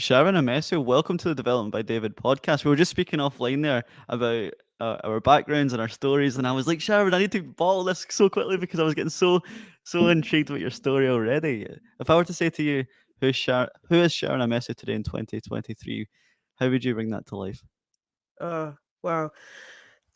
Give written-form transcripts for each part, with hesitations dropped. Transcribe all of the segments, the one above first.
Sharon Amesu, welcome to the Development by David podcast. We were just speaking offline there about our backgrounds and our stories, and I was like, Sharon, I need to bottle this so quickly because I was getting so intrigued with your story already. If I were to say to you, who is Sharon Amesu today in 2023, how would you bring that to life? Uh, wow.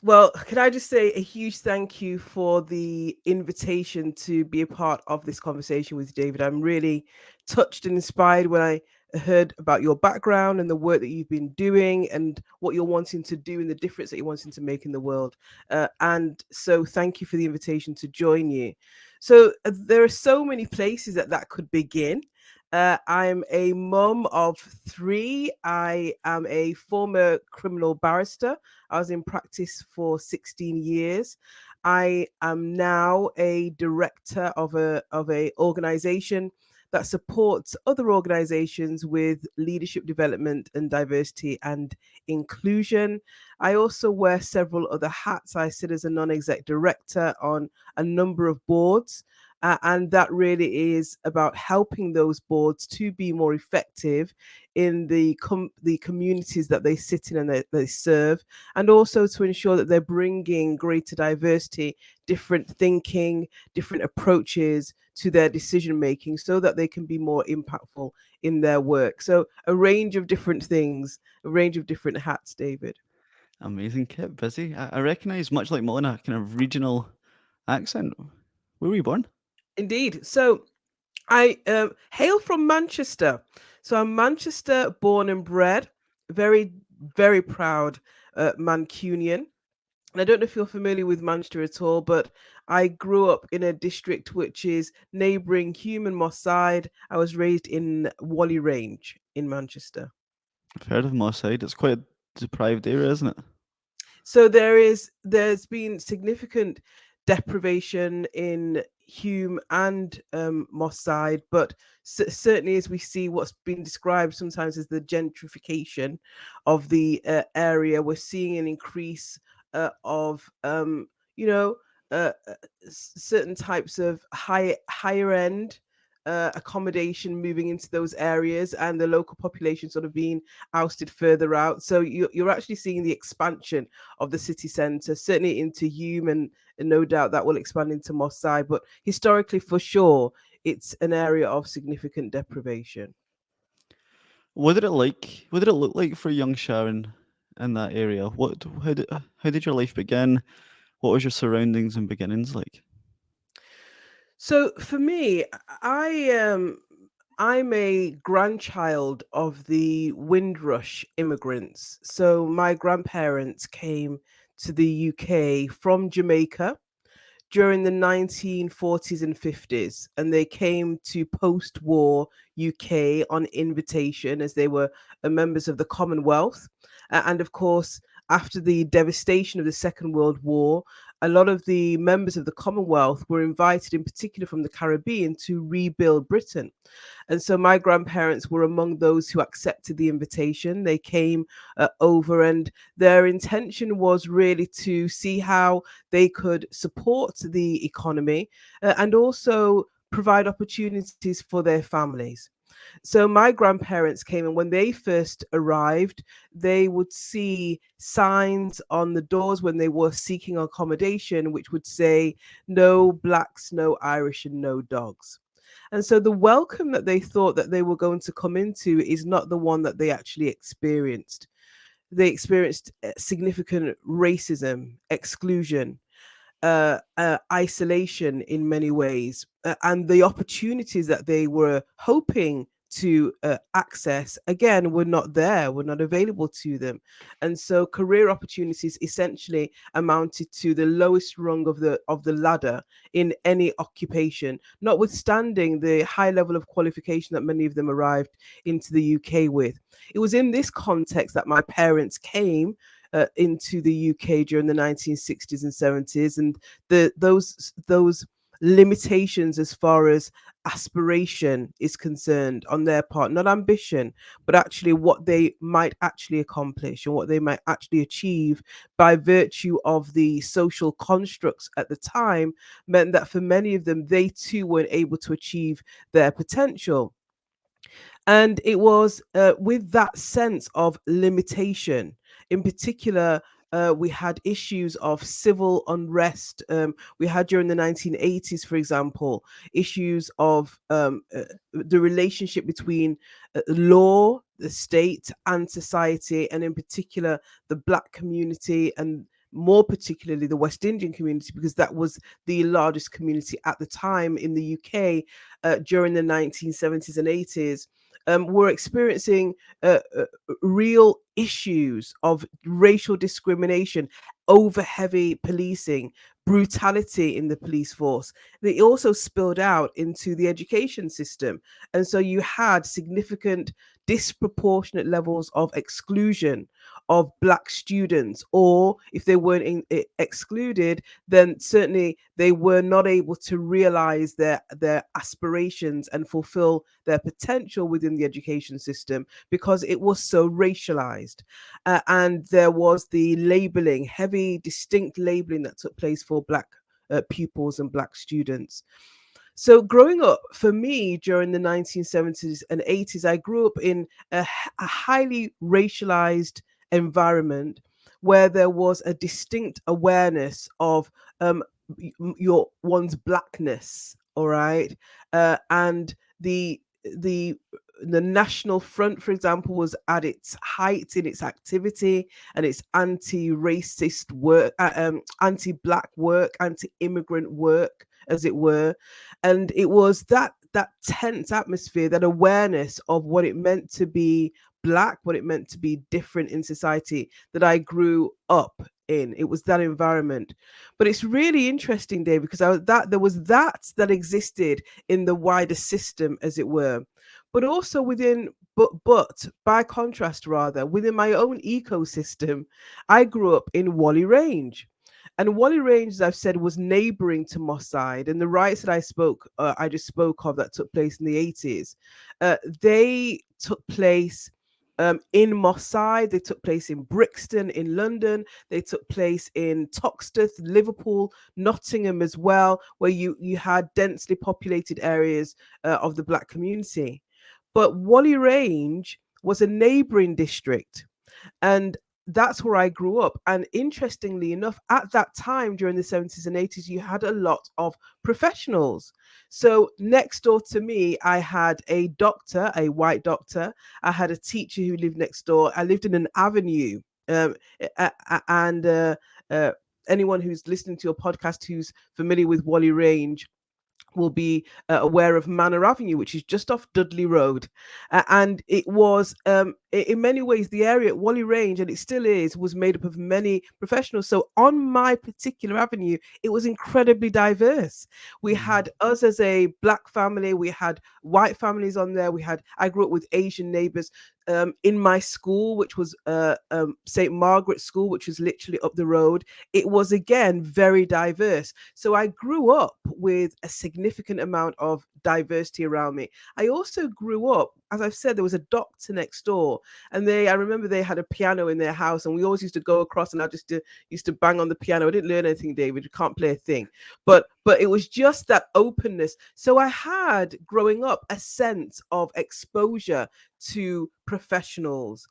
Well, could I just say a huge thank you for the invitation to be a part of this conversation with David. I'm really touched and inspired when I heard about your background and the work that you've been doing and what you're wanting to do and the difference that you're wanting to make in the world. And so, thank you for the invitation to join you. So, there are so many places that could begin. I'm a mum of three. I am a former criminal barrister. I was in practice for 16 years. I am now a director of a organization that supports other organizations with leadership development and diversity and inclusion. I also wear several other hats. I sit as a non-exec director on a number of boards. And that really is about helping those boards to be more effective in the communities that they sit in and they serve, and also to ensure that they're bringing greater diversity, different thinking, different approaches to their decision making so that they can be more impactful in their work. So, a range of different things, a range of different hats, David. Amazing, Kit, busy. I recognise, much like Mona, kind of regional accent. Where were you born? Indeed. So, I hail from Manchester. So, I'm Manchester born and bred, very, very proud Mancunian. And I don't know if you're familiar with Manchester at all, but I grew up in a district which is neighbouring Hume and Moss Side. I was raised in Whalley Range in Manchester. I've heard of Moss Side. It's quite a deprived area, isn't it? So there's been significant deprivation in Hume and Moss Side, but certainly as we see what's been described sometimes as the gentrification of the area, we're seeing an increase of you know certain types of higher end accommodation moving into those areas, and the local population sort of being ousted further out. So you're actually seeing the expansion of the city centre, certainly into Hume, and no doubt that will expand into Moss Side. But historically, for sure, it's an area of significant deprivation. What did it like? What did it look like for young Sharon in that area? How did your life begin? What was your surroundings and beginnings like? So for me, I'm a grandchild of the Windrush immigrants. So my grandparents came to the UK from Jamaica during the 1940s and 50s, and they came to post-war UK on invitation as they were members of the Commonwealth. And of course, after the devastation of the Second World War, a lot of the members of the Commonwealth were invited, in particular from the Caribbean, to rebuild Britain. And so my grandparents were among those who accepted the invitation. They came over, and their intention was really to see how they could support the economy and also provide opportunities for their families. So my grandparents came, and when they first arrived, they would see signs on the doors when they were seeking accommodation, which would say, "No blacks, no Irish, and no dogs." And so the welcome that they thought that they were going to come into is not the one that they actually experienced. They experienced significant racism, exclusion, isolation in many ways, and the opportunities that they were hoping to access again were not there, were not available to them. And so career opportunities essentially amounted to the lowest rung of the ladder in any occupation, notwithstanding the high level of qualification that many of them arrived into the UK with. It was in this context that my parents came into the UK during the 1960s and 70s, and those limitations as far as aspiration is concerned on their part, not ambition, but actually what they might actually accomplish and what they might actually achieve by virtue of the social constructs at the time, meant that for many of them, they too weren't able to achieve their potential. And it was with that sense of limitation. In particular, we had issues of civil unrest. We had during the 1980s, for example, issues of the relationship between law, the state, and society, and in particular, the Black community, and more particularly the West Indian community, because that was the largest community at the time in the UK during the 1970s and 80s. Were experiencing real issues of racial discrimination, over heavy policing, brutality in the police force. They also spilled out into the education system. And so you had significant, disproportionate levels of exclusion of Black students, or if they weren't excluded, then certainly they were not able to realize their aspirations and fulfill their potential within the education system because it was so racialized. And there was the labeling, heavy, distinct labeling that took place for Black pupils and Black students. So, growing up for me during the 1970s and 80s, I grew up in a highly racialized environment where there was a distinct awareness of your one's Blackness, all right, and the the National Front, for example, was at its height in its activity and its anti-racist work, anti-Black work, anti-immigrant work, as it were. And it was that tense atmosphere, that awareness of what it meant to be Black, what it meant to be different in society, that I grew up in. It was that environment. But it's really interesting, Dave, because there was that existed in the wider system, as it were, but also within, but by contrast, rather, within my own ecosystem, I grew up in Whalley Range. And Whalley Range, as I've said, was neighboring to Moss Side. And the riots that I just spoke of, that took place in the 80s, they took place in Moss Side. They took place in Brixton, in London. They took place in Toxteth, Liverpool, Nottingham as well, where you had densely populated areas of the Black community. But Whalley Range was a neighboring district. And that's where I grew up. And interestingly enough, at that time during the 70s and 80s, you had a lot of professionals. So next door to me, I had a doctor, a white doctor. I had a teacher who lived next door. I lived in an avenue. And anyone who's listening to your podcast who's familiar with Whalley Range will be aware of Manor Avenue, which is just off Dudley Road. And it was, in many ways, the area at Whalley Range, and it still is, was made up of many professionals. So on my particular avenue, it was incredibly diverse. We had us as a Black family, we had white families on there, I grew up with Asian neighbors. In my school, which was St. Margaret's School, which was literally up the road, it was again very diverse. So I grew up with a significant amount of diversity around me. I also grew up, as I've said, there was a doctor next door, and I remember they had a piano in their house, and we always used to go across, and I just used to bang on the piano. I didn't learn anything, David. You can't play a thing, but it was just that openness. So I had, growing up, a sense of exposure to professionals,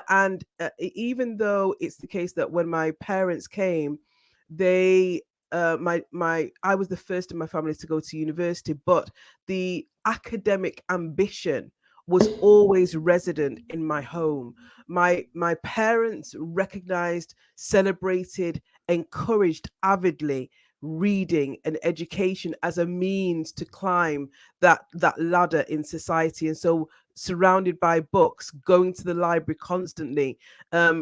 and even though it's the case that when my parents came, they my I was the first in my family to go to university, but the academic ambition was always resident in my home. My parents recognized, celebrated, encouraged avidly reading and education as a means to climb that ladder in society. And so, surrounded by books, going to the library constantly,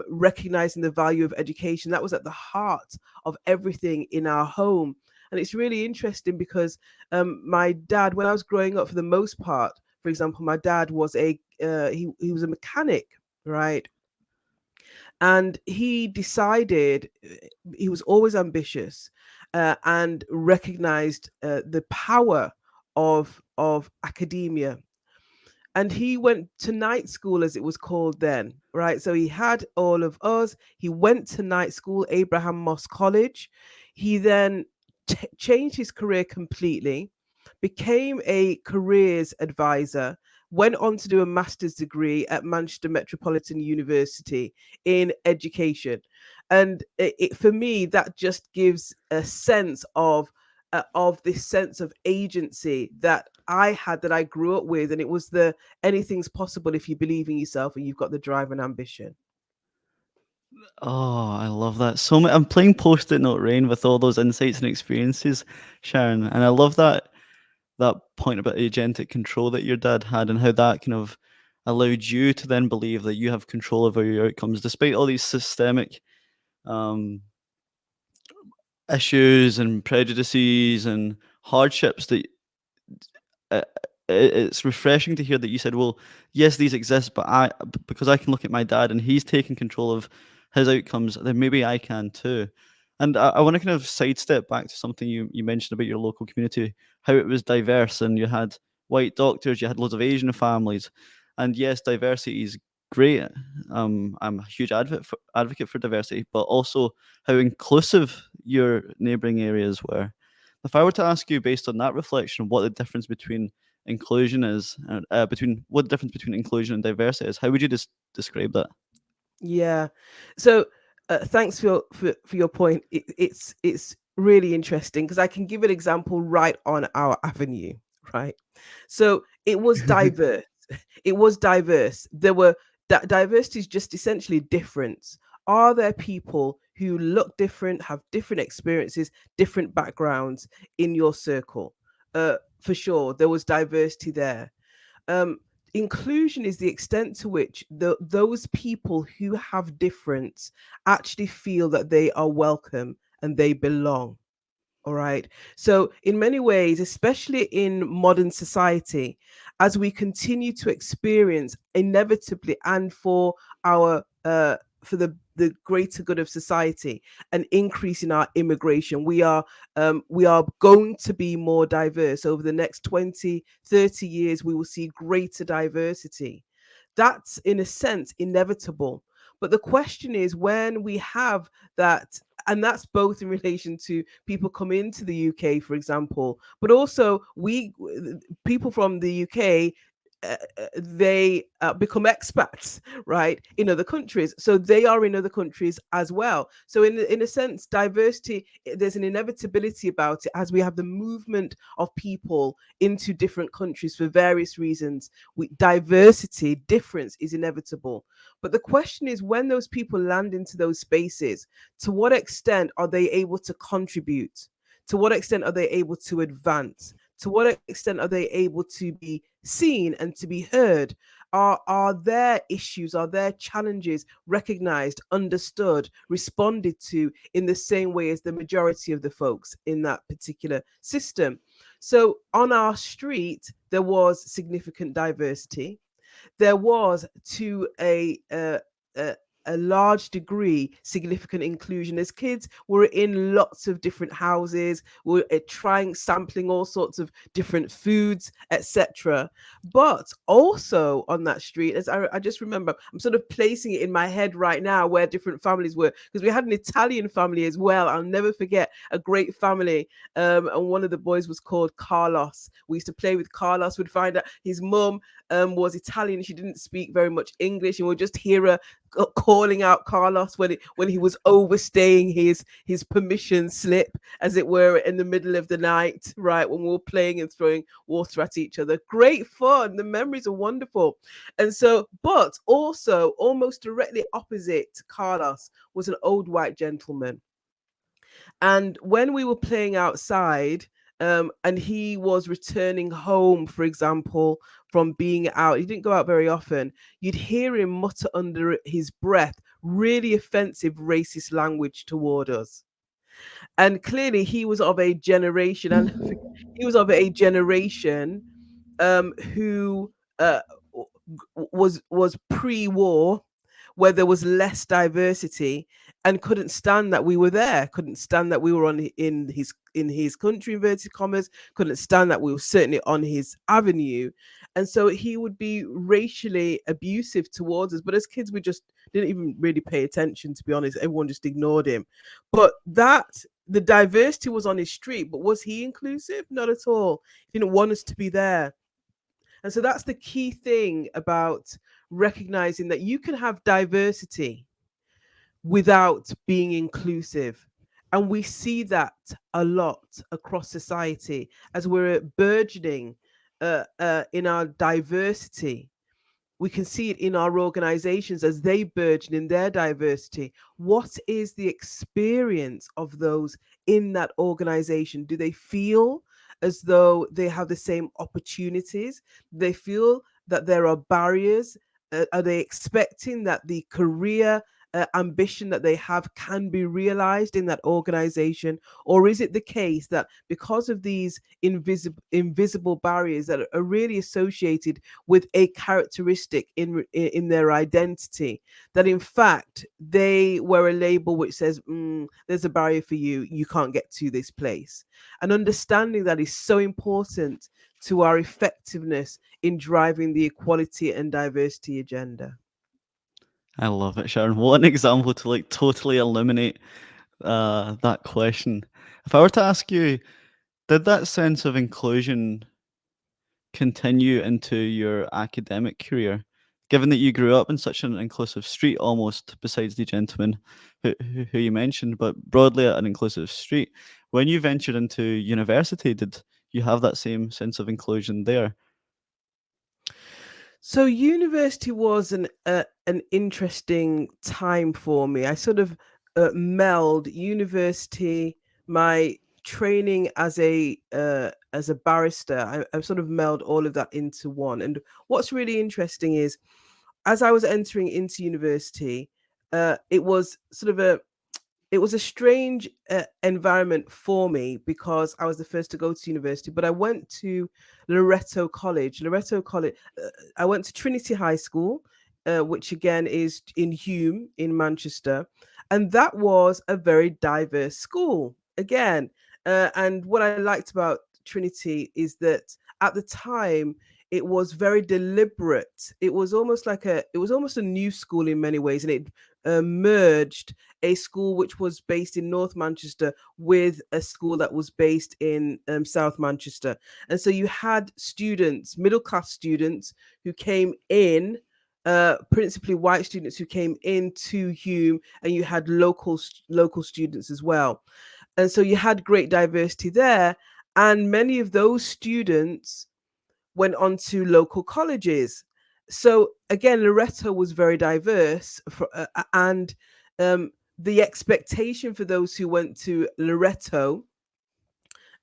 recognizing the value of education, that was at the heart of everything in our home. And it's really interesting because my dad, when I was growing up, for the most part, for example, my dad was he was a mechanic, right? And he decided, he was always ambitious, and recognized the power of academia. And he went to night school, as it was called then, right? So he had all of us. He went to night school, Abraham Moss College. He then changed his career completely, became a careers advisor, went on to do a master's degree at Manchester Metropolitan University in education. And for me, that just gives a sense of this sense of agency that I had, that I grew up with. And it was the anything's possible if you believe in yourself and you've got the drive and ambition. Oh, I love that so much. I'm playing Post-it Note Rain with all those insights and experiences, Sharon, and I love that point about agentic control that your dad had, and how that kind of allowed you to then believe that you have control over your outcomes, despite all these systemic um, issues and prejudices and hardships that uh, it's refreshing to hear that you said, "Well, yes, these exist, but because I can look at my dad and he's taking control of his outcomes, then maybe I can too." And I want to kind of sidestep back to something you mentioned about your local community, how it was diverse, and you had white doctors, you had loads of Asian families, and yes, diversity is great. I'm a huge advocate for diversity, but also how inclusive your neighbouring areas were. If I were to ask you, based on that reflection, what the difference between inclusion is, between what the difference between inclusion and diversity is, how would you just describe that? Yeah. So thanks for your point. It's really interesting because I can give an example right on our avenue, right? So it was diverse. It was diverse. There were diversity is just essentially difference. Are there people who look different, have different experiences, different backgrounds in your circle? For sure, there was diversity there. um, Inclusion is the extent to which those people who have difference actually feel that they are welcome and they belong. All right. So, in many ways, especially in modern society, as we continue to experience inevitably and for the greater good of society, an increase in our immigration, we are going to be more diverse over the next 20, 30 years. We will see greater diversity. That's in a sense inevitable. But the question is, when we have that, and that's both in relation to people come into the UK, for example, but also we people from the UK. They become expats, right, in other countries. So they are in other countries as well. So in a sense, diversity, there's an inevitability about it as we have the movement of people into different countries for various reasons. Diversity, difference is inevitable. But the question is, when those people land into those spaces, to what extent are they able to contribute? To what extent are they able to advance? To what extent are they able to be seen and to be heard? Are their issues, are their challenges recognized, understood, responded to in the same way as the majority of the folks in that particular system? So on our street, there was significant diversity. There was, to a a large degree, significant inclusion, as kids were in lots of different houses, were trying, sampling all sorts of different foods, etc. But also on that street, as I just remember, I'm sort of placing it in my head right now where different families were, because we had an Italian family as well. I'll never forget a great family, and one of the boys was called Carlos. We used to play with Carlos. We'd find out his mum was Italian. She didn't speak very much English, and we'd just hear her calling out Carlos when he was overstaying his permission slip, as it were, in the middle of the night, right, when we were playing and throwing water at each other. Great fun. The memories are wonderful. And so, but also almost directly opposite Carlos was an old white gentleman. And when we were playing outside, and he was returning home, for example, from being out, he didn't go out very often, you'd hear him mutter under his breath really offensive racist language toward us. And clearly he was of a generation, and he was of a generation who was pre-war, where there was less diversity, and couldn't stand that we were there, couldn't stand that we were on in his country, inverted commas, couldn't stand that we were certainly on his avenue. And so he would be racially abusive towards us, but as kids we just didn't even really pay attention, to be honest. Everyone just ignored him. But that the diversity was on his street, but was he inclusive? Not at all. He didn't want us to be there. And so that's the key thing about recognizing that you can have diversity without being inclusive. And we see that a lot across society as we're burgeoning in our diversity. We can see it in our organizations as they burgeon in their diversity. What is the experience of those in that organization? Do they feel as though they have the same opportunities? Do they feel that there are barriers? Are they expecting that the career ambition that they have can be realized in that organization? Or is it the case that because of these invisible barriers that are really associated with a characteristic in their identity, that in fact they wear a label which says, there's a barrier for you, you can't get to this place? And understanding that is so important to our effectiveness in driving the equality and diversity agenda. I love it, Sharon. What an example to like totally eliminate that question. If I were to ask you, did that sense of inclusion continue into your academic career? Given that you grew up in such an inclusive street, almost besides the gentleman who you mentioned, but broadly an inclusive street, when you ventured into university, did you have that same sense of inclusion there? So university was an interesting time for me. I sort of meld university, my training as a barrister. I sort of meld all of that into one. And what's really interesting is, as I was entering into university, it was sort of a strange environment for me because I was the first to go to university. But I went to Loretto College. Loretto College. I went to Trinity High School, which again is in Hume in Manchester, and that was a very diverse school again. And what I liked about Trinity is that at the time it was very deliberate. It was almost a new school in many ways, and it merged a school which was based in North Manchester with a school that was based in South Manchester. And so you had students, middle class students, who came in, principally white students who came into Hume, and you had local students as well. And so you had great diversity there. And many of those students went on to local colleges. So again, Loretto was very diverse, and the expectation for those who went to Loretto,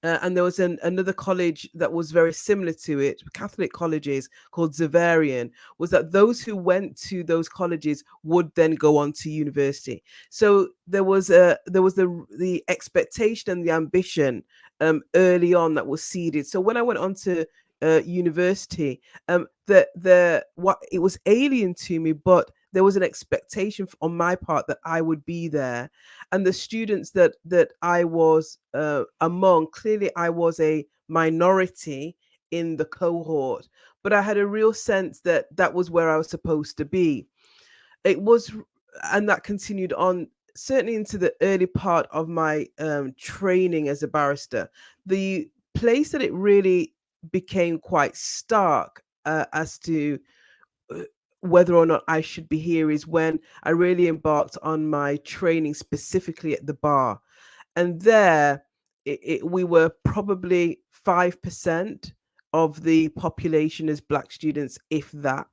and there was another college that was very similar to it, Catholic colleges called Zavarian, was that those who went to those colleges would then go on to university. So there was the expectation and the ambition early on that was seeded. So when I went on to university, the what it was alien to me, but there was an expectation on my part that I would be there. And the students that I was among, clearly I was a minority in the cohort, but I had a real sense that that was where I was supposed to be. It was, and that continued on certainly into the early part of my training as a barrister. The place that it really became quite stark as to uh, whether or not I should be here is when I really embarked on my training specifically at the bar. And there, we were probably 5% of the population as Black students, if that.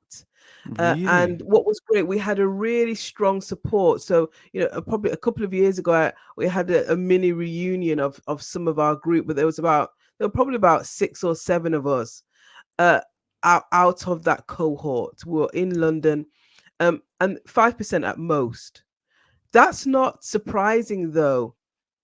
And Really? what was great, we had a really strong support. So, probably a couple of years ago, we had a mini reunion of some of our group, but there were probably about 6 or 7 of us uh, out of that cohort. We were in London, and 5% at most. That's not surprising, though,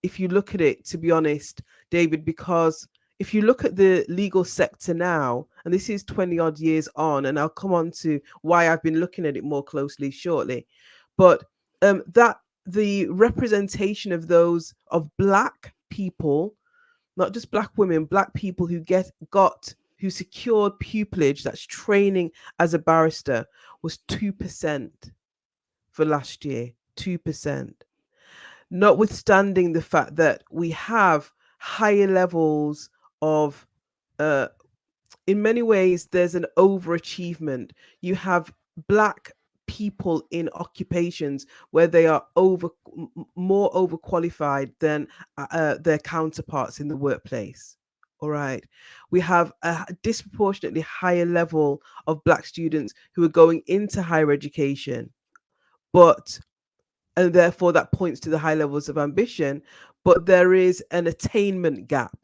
if you look at it, to be honest, David, because if you look at the legal sector now, and this is 20 odd years on, and I'll come on to why I've been looking at it more closely shortly, but that the representation of those of Black people, not just Black women, Black people who secured pupillage, that's training as a barrister, was 2% for last year. 2%. Notwithstanding the fact that we have higher levels of uh, in many ways, there's an overachievement. You have black people in occupations where they are more overqualified than their counterparts in the workplace. All right. We have a disproportionately higher level of black students who are going into higher education, but and therefore that points to the high levels of ambition, but there is an attainment gap.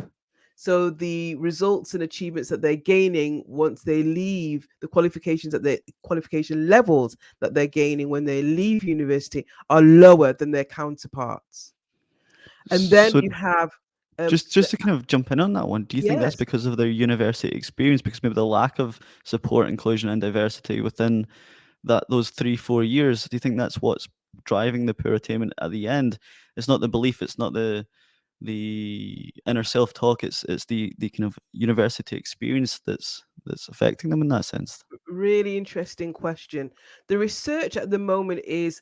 So the results and achievements that they're gaining once they leave, the qualification levels that they're gaining when they leave university are lower than their counterparts. And then So you have just to kind of jump in on that one, do you think that's yes, because of their university experience? Because maybe the lack of support, inclusion, and diversity within those 3-4 years, do you think that's what's driving the poor attainment at the end? It's not the belief, it's not the inner self talk, it's the kind of university experience that's affecting them in that sense. really interesting question. The research at the moment is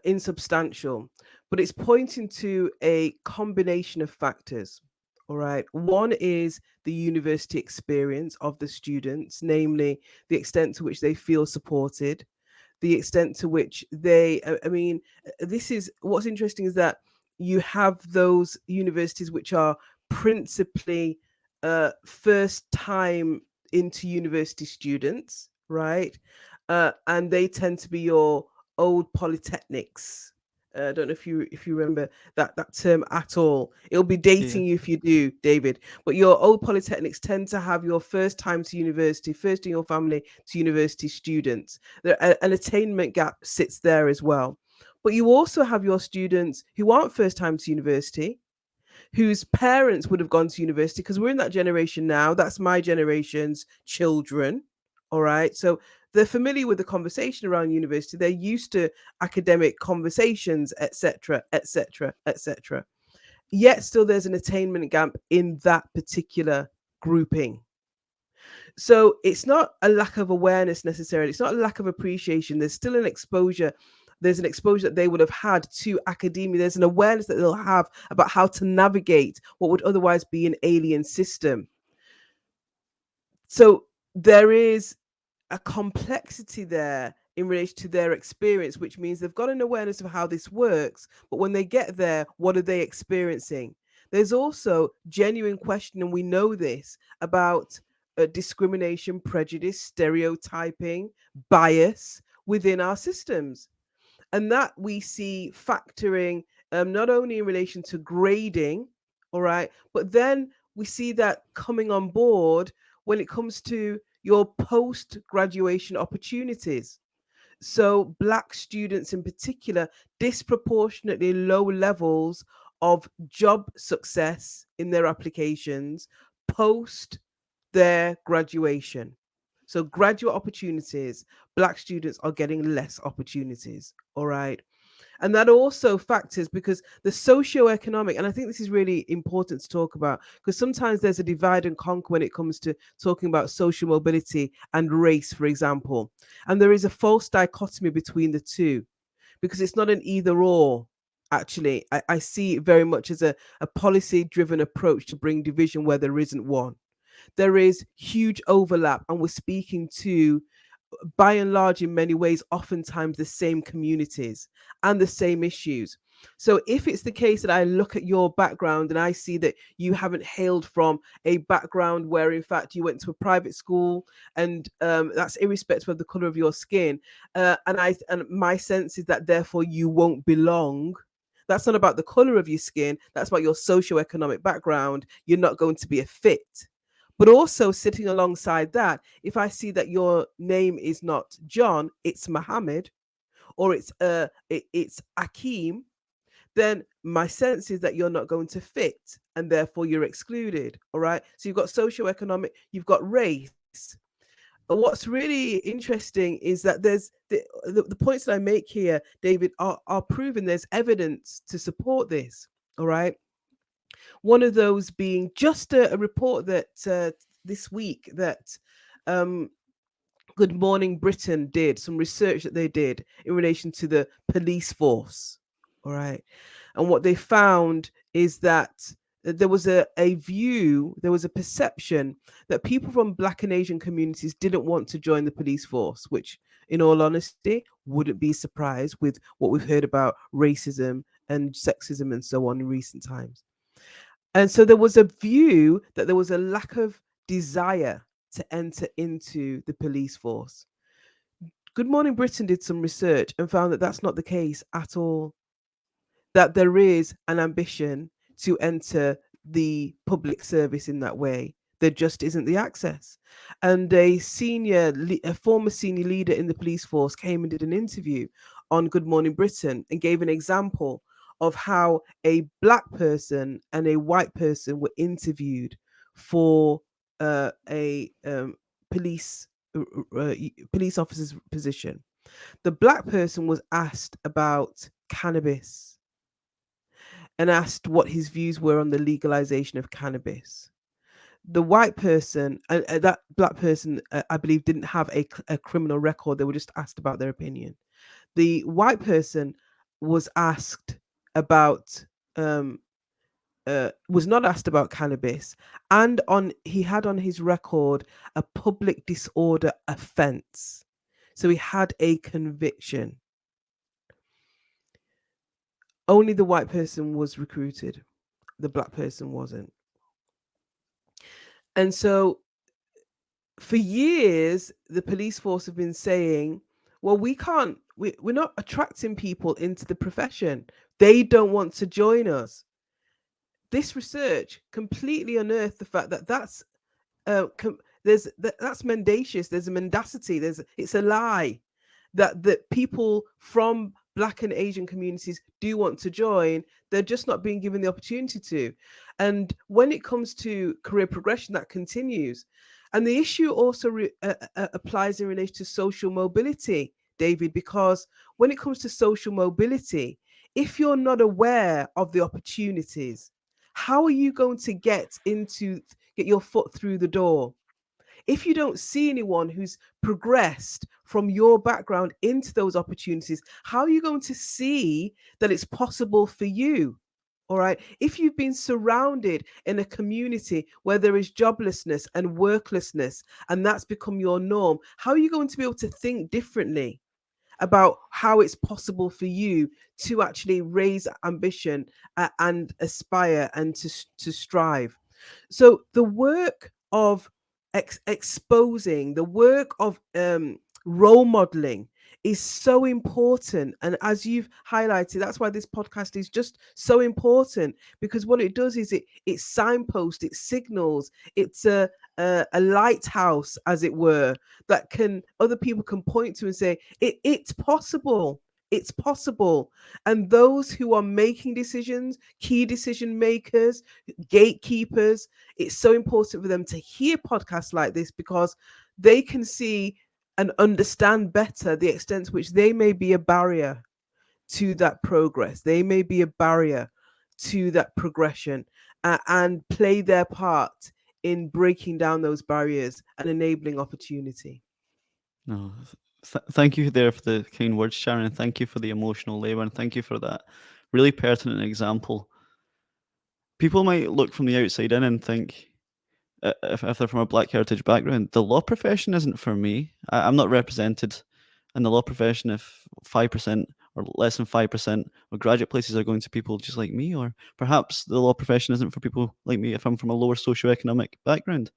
insubstantial, but it's pointing to a combination of factors. All right. One is the university experience of the students, namely the extent to which they feel supported, the extent to which I mean, this is what's interesting is that you have those universities which are principally first time into university students, right? And they tend to be your old polytechnics. I don't know if you remember that term at all. It'll be Yeah. dating you if you do, David. But your old polytechnics tend to have your first time to university, first in your family to university students. An attainment gap sits there as well. But you also have your students who aren't first time to university, whose parents would have gone to university, because we're in that generation now. That's my generation's children. All right. So they're familiar with the conversation around university. They're used to academic conversations, etc., etc., etc. Yet still there's an attainment gap in that particular grouping. So it's not a lack of awareness necessarily. It's not a lack of appreciation. There's still an exposure. There's an exposure that they would have had to academia. There's an awareness that they'll have about how to navigate what would otherwise be an alien system. So there is a complexity there in relation to their experience, which means they've got an awareness of how this works. But when they get there, what are they experiencing? There's also genuine question, and we know this about discrimination, prejudice, stereotyping, bias within our systems. And that we see factoring not only in relation to grading, all right, but then we see that coming on board when it comes to your post graduation opportunities. So, Black students in particular, disproportionately low levels of job success in their applications post their graduation. So, graduate opportunities, Black students are getting less opportunities. All right. And that also factors because the socio-economic, and I think this is really important to talk about because sometimes there's a divide and conquer when it comes to talking about social mobility and race, for example. And there is a false dichotomy between the two because it's not an either or. Actually, I see it very much as a policy driven approach to bring division where there isn't one. There is huge overlap, and we're speaking to by and large, in many ways, oftentimes the same communities and the same issues. So, if it's the case that I look at your background and I see that you haven't hailed from a background where, in fact, you went to a private school, and that's irrespective of the color of your skin, and my sense is that therefore you won't belong. That's not about the color of your skin. That's about your socioeconomic background. You're not going to be a fit. But also sitting alongside that, if I see that your name is not John, it's Mohammed, or it's Akeem, then my sense is that you're not going to fit, and therefore you're excluded. All right. So you've got socioeconomic, you've got race. What's really interesting is that there's the points that I make here, David, are proven. There's evidence to support this. All right. One of those being just a report that this week that um, Good Morning Britain did, some research that they did in relation to the police force. All right. And what they found is that there was a view, there was a perception that people from Black and Asian communities didn't want to join the police force, which, in all honesty, wouldn't be surprised with what we've heard about racism and sexism and so on in recent times. And so there was a view that there was a lack of desire to enter into the police force. Good Morning Britain did some research and found that that's not the case at all, that there is an ambition to enter the public service in that way. There just isn't the access. And a former senior leader in the police force came and did an interview on Good Morning Britain and gave an example of how a black person and a white person were interviewed for a police police officer's position. The black person was asked about cannabis and asked what his views were on the legalization of cannabis. The white person, that black person, I believe, didn't have a criminal record. They were just asked about their opinion. The white person was asked about, was not asked about cannabis, and he had on his record a public disorder offense. So he had a conviction. Only the white person was recruited. The black person wasn't. And so for years, the police force have been saying, well, we're not attracting people into the profession. They don't want to join us. This research completely unearthed the fact that that's mendacious. There's a mendacity. It's a lie that people from Black and Asian communities do want to join. They're just not being given the opportunity to. And when it comes to career progression, that continues. And the issue also applies in relation to social mobility, David, because when it comes to social mobility, if you're not aware of the opportunities, how are you going to get your foot through the door? If you don't see anyone who's progressed from your background into those opportunities, how are you going to see that it's possible for you? All right. If you've been surrounded in a community where there is joblessness and worklessness, and that's become your norm, how are you going to be able to think differently about how it's possible for you to actually raise ambition and aspire and to strive? So the work of exposing, the work of role modeling is so important. And as you've highlighted, that's why this podcast is just so important, because what it does is it signposts, it signals, it's a lighthouse, as it were, that can other people can point to and say it's possible. It's possible. And those who are making decisions, key decision makers, gatekeepers, it's so important for them to hear podcasts like this, because they can see and understand better the extent to which they may be a barrier to that progress. They may be a barrier to that progression, and play their part in breaking down those barriers and enabling opportunity. No, thank you there for the kind words, Sharon. Thank you for the emotional labour, and thank you for that really pertinent example. People might look from the outside in and think, if they're from a Black heritage background, the law profession isn't for me. I'm not represented in the law profession if 5% or less than 5% of graduate places are going to people just like me, or perhaps the law profession isn't for people like me if I'm from a lower socioeconomic background.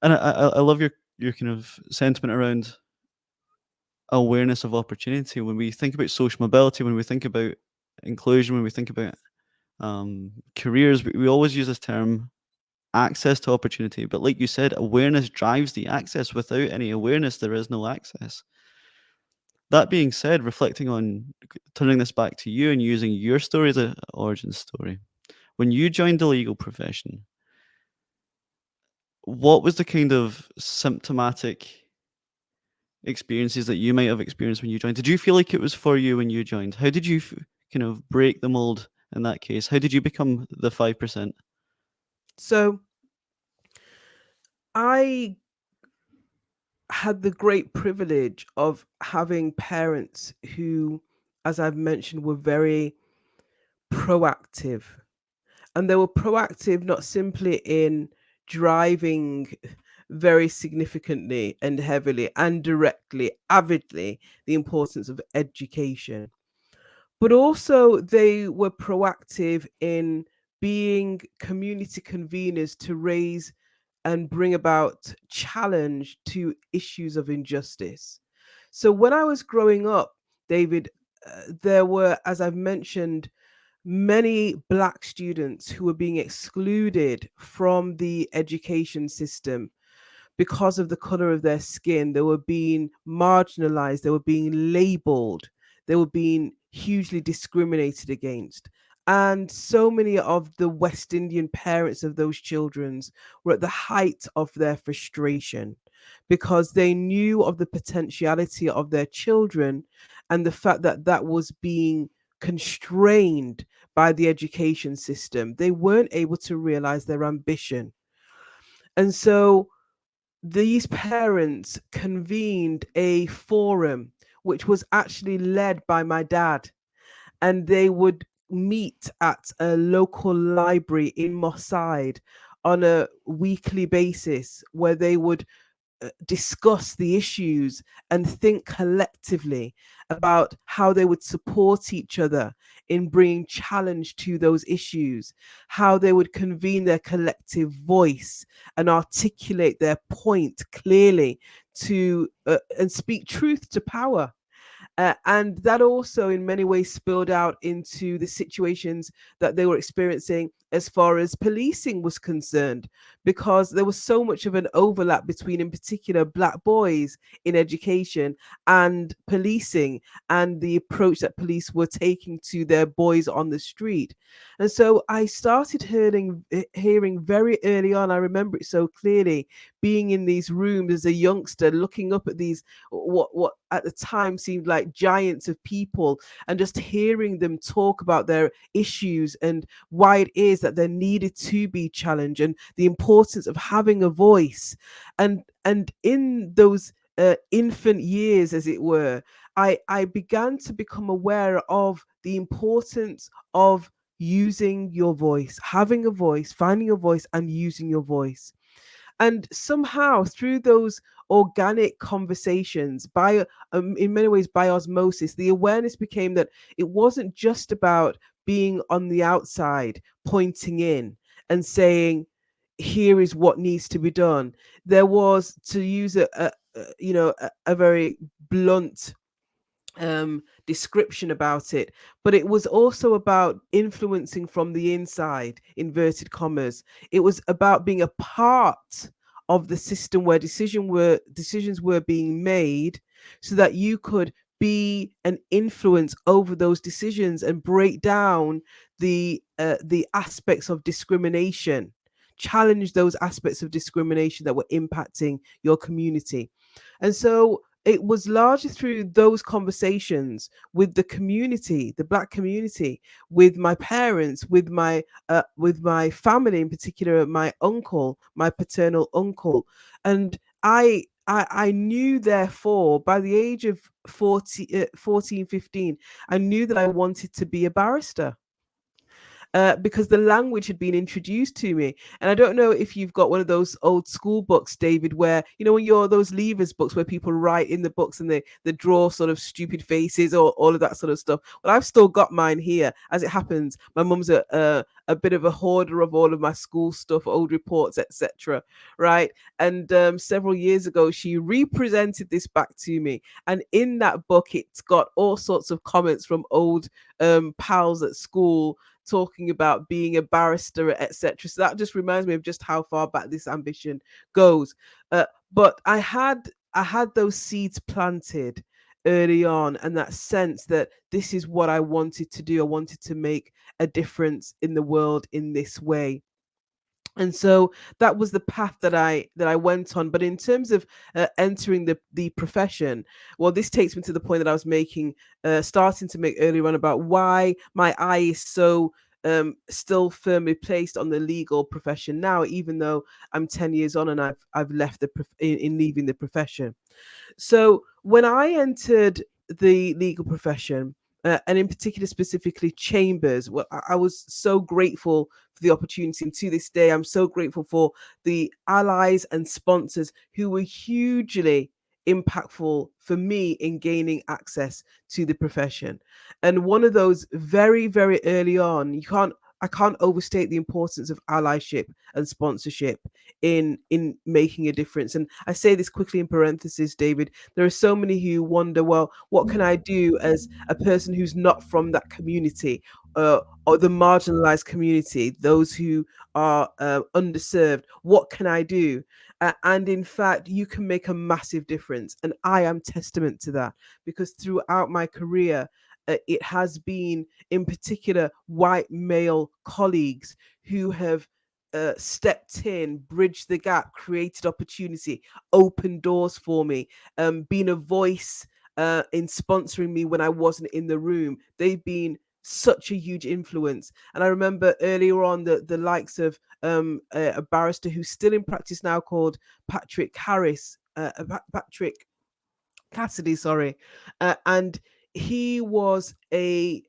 And I love your kind of sentiment around awareness of opportunity. When we think about social mobility, when we think about inclusion, when we think about careers, we always use this term access to opportunity. But like you said, awareness drives the access. Without any awareness, there is no access. That being said, reflecting on turning this back to you and using your story as an origin story, when you joined the legal profession, what was the kind of symptomatic experiences that you might have experienced when you joined? Did you feel like it was for you when you joined? How did you kind of break the mold in that case? How did you become the 5%? So I had the great privilege of having parents who, as I've mentioned, were very proactive And they were proactive not simply in driving very significantly and heavily and directly, avidly, the importance of education, but also they were proactive in being community conveners to raise and bring about challenge to issues of injustice. So when I was growing up, David, there were, as I've mentioned, many Black students who were being excluded from the education system because of the color of their skin. They were being marginalized, they were being labeled, they were being hugely discriminated against. And so many of the West Indian parents of those children were at the height of their frustration because they knew of the potentiality of their children and the fact that that was being constrained by the education system. They weren't able to realize their ambition. And so these parents convened a forum which was actually led by my dad, and they would meet at a local library in Moss Side on a weekly basis where they would discuss the issues and think collectively about how they would support each other in bringing challenge to those issues, how they would convene their collective voice and articulate their point clearly to and speak truth to power. And that also, in many ways, spilled out into the situations that they were experiencing as far as policing was concerned, because there was so much of an overlap between, in particular, Black boys in education and policing and the approach that police were taking to their boys on the street. And so I started hearing very early on, I remember it so clearly, being in these rooms as a youngster, looking up at these what at the time seemed like giants of people, and just hearing them talk about their issues and why it is that they needed to be challenged and the importance of having a voice. And in those infant years, as it were, I began to become aware of the importance of using your voice, having a voice, finding a voice, and using your voice. And somehow through those organic conversations, by in many ways by osmosis, the awareness became that it wasn't just about being on the outside pointing in and saying, here is what needs to be done. There was, to use a very blunt description about it, but it was also about influencing from the inside, inverted commas. It was about being a part of the system where decisions were being made, so that you could be an influence over those decisions and break down the aspects of discrimination, challenge those aspects of discrimination that were impacting your community. And so it was largely through those conversations with the community, the Black community, with my parents, with my family, in particular my uncle, my paternal uncle. And I knew, therefore, by the age of 14, 15, I knew that I wanted to be a barrister, because the language had been introduced to me. And I don't know if you've got one of those old school books, David, where, when you're those leavers books where people write in the books and they draw sort of stupid faces or all of that sort of stuff. Well, I've still got mine here. As it happens, my mum's a bit of a hoarder of all of my school stuff, old reports, etc. Right. And several years ago, she represented this back to me. And in that book, it's got all sorts of comments from old pals at school talking about being a barrister, etc. So that just reminds me of just how far back this ambition goes. But I had those seeds planted early on, and that sense that this is what I wanted to do. I wanted to make a difference in the world in this way. And so that was the path that I went on. But in terms of entering the profession, well, this takes me to the point that I was making, starting to make earlier on, about why my eye is so still firmly placed on the legal profession now, even though I'm 10 years on and I've left in leaving the profession. So when I entered the legal profession, and in particular, specifically chambers. Well, I was so grateful for the opportunity, and to this day, I'm so grateful for the allies and sponsors who were hugely impactful for me in gaining access to the profession. And one of those, very, very early on, I can't overstate the importance of allyship and sponsorship in making a difference. And I say this quickly in parentheses, David. There are so many who wonder, well, what can I do as a person who's not from that community, or the marginalized community, those who are underserved? What can I do? And in fact, you can make a massive difference. And I am testament to that, because throughout my career, it has been, in particular, white male colleagues who have stepped in, bridged the gap, created opportunity, opened doors for me, been a voice in sponsoring me when I wasn't in the room. They've been such a huge influence. And I remember earlier on the likes of a barrister who's still in practice now, called Patrick Cassidy, sorry. And he was a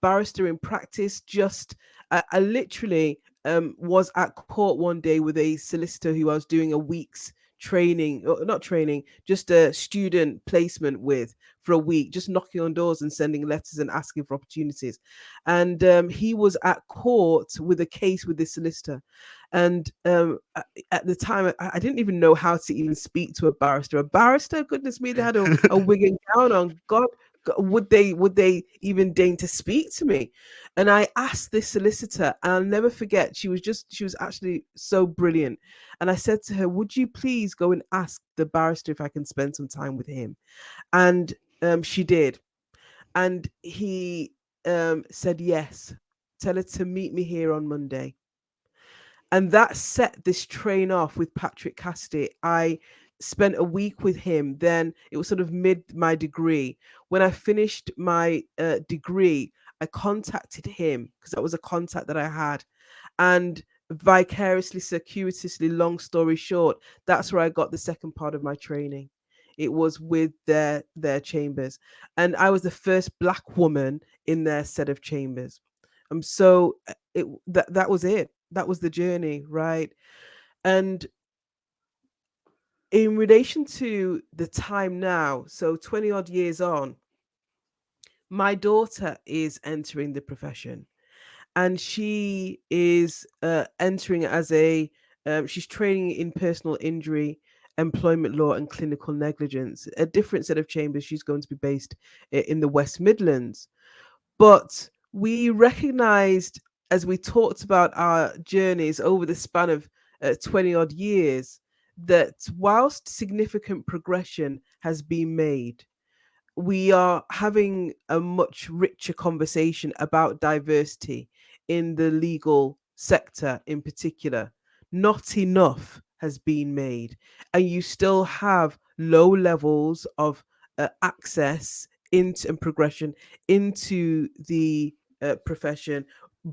barrister in practice. Just, I literally was at court one day with a solicitor who I was doing a week's training, or not training, just a student placement with, for a week, just knocking on doors and sending letters and asking for opportunities. And he was at court with a case with this solicitor. And at the time, I didn't even know how to even speak to a barrister. A barrister, goodness me, they had a wig and gown on. Would they even deign to speak to me? And I asked this solicitor, and I'll never forget. She was actually so brilliant. And I said to her, "Would you please go and ask the barrister if I can spend some time with him?" And she did, and he said yes. Tell her to meet me here on Monday. And that set this train off with Patrick Cassidy. I spent a week with him. Then it was sort of mid my degree. When I finished my degree, I contacted him because that was a contact that I had. And vicariously, circuitously, long story short, that's where I got the second part of my training. It was with their chambers, and I was the first Black woman in their set of chambers. So that was it. That was the journey, right? And in relation to the time now, so 20 odd years on, my daughter is entering the profession, and she is entering as she's training in personal injury, employment law, and clinical negligence. A different set of chambers. She's going to be based in the West Midlands. But we recognized, as we talked about our journeys over the span of 20 odd years, that whilst significant progression has been made, we are having a much richer conversation about diversity in the legal sector in particular. Not enough has been made, and you still have low levels of access into and progression into the profession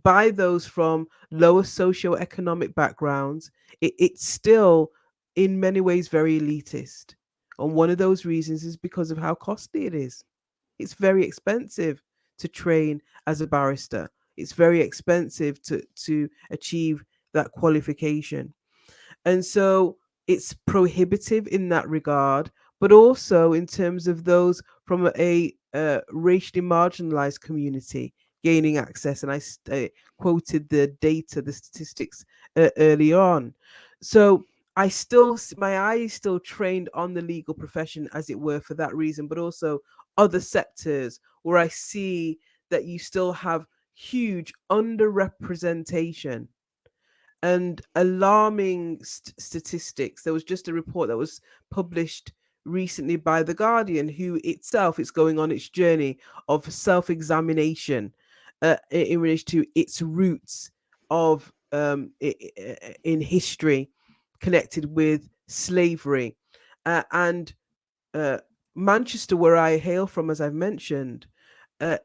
by those from lower socioeconomic backgrounds. It's still in many ways very elitist, and one of those reasons is because of how costly it is. It's very expensive to train as a barrister. It's very expensive to achieve that qualification. And so it's prohibitive in that regard, but also in terms of those from a racially marginalized community gaining access. And I quoted the data, the statistics early on. So my eye is still trained on the legal profession, as it were, for that reason, but also other sectors where I see that you still have huge underrepresentation and alarming statistics. There was just a report that was published recently by The Guardian, who itself is going on its journey of self examination in relation to its roots of in history connected with slavery. And Manchester, where I hail from, as I've mentioned, uh,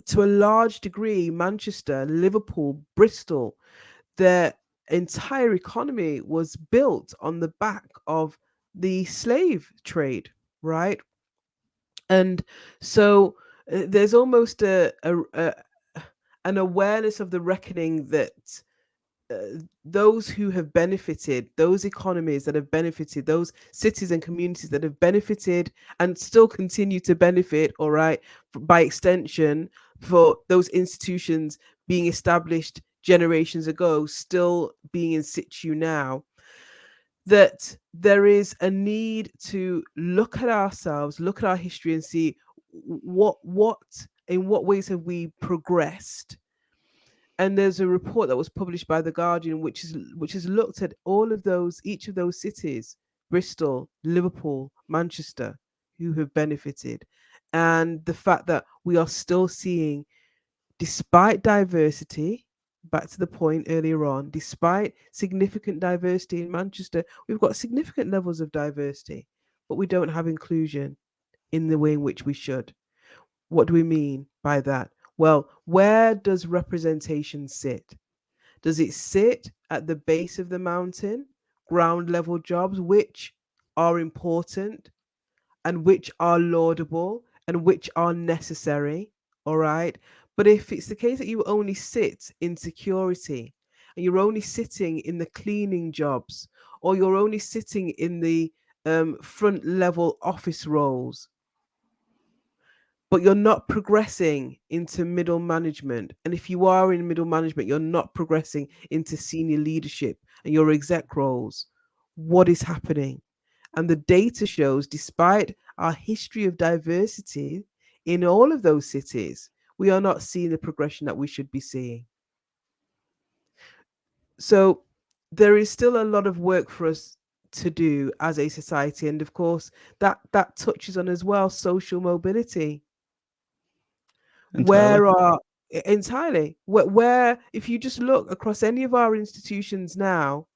to a large degree, Manchester, Liverpool, Bristol, their entire economy was built on the back of the slave trade, right? And so there's almost an awareness of the reckoning that those who have benefited, those economies that have benefited, those cities and communities that have benefited and still continue to benefit, all right, by extension, for those institutions being established generations ago, still being in situ now, that there is a need to look at ourselves, look at our history, and see what in what ways have we progressed. And there's a report that was published by the Guardian, which has looked at all of those, each of those cities, Bristol, Liverpool, Manchester, who have benefited, and the fact that we are still seeing, despite diversity, back to the point earlier on, despite significant diversity in Manchester, we've got significant levels of diversity, but we don't have inclusion in the way in which we should. What do we mean by that? Well, where does representation sit? Does it sit at the base of the mountain, ground level jobs, which are important and which are laudable and which are necessary? All right. But if it's the case that you only sit in security and you're only sitting in the cleaning jobs, or you're only sitting in the front level office roles, but you're not progressing into middle management. And if you are in middle management, you're not progressing into senior leadership and your exec roles, what is happening? And the data shows, despite our history of diversity in all of those cities, we are not seeing the progression that we should be seeing. So there is still a lot of work for us to do as a society. And of course, that touches on as well social mobility. entirely. Where are entirely where if you just look across any of our institutions now,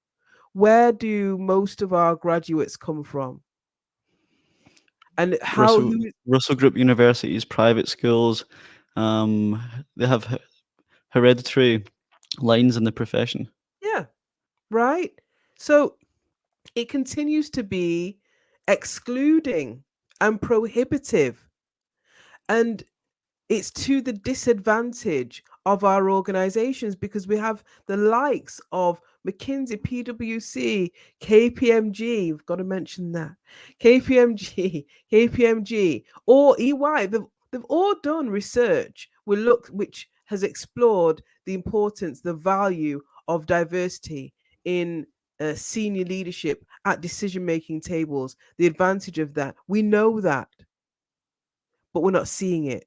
where do most of our graduates come from? And how Russell who Russell Group universities, private schools, they have hereditary lines in the profession. Yeah, right. So it continues to be excluding and prohibitive, and it's to the disadvantage of our organizations, because we have the likes of McKinsey, PwC, KPMG. We've got to mention that. KPMG, or EY. They've all done research which has explored the importance, the value of diversity in senior leadership at decision making tables, the advantage of that. We know that, but we're not seeing it.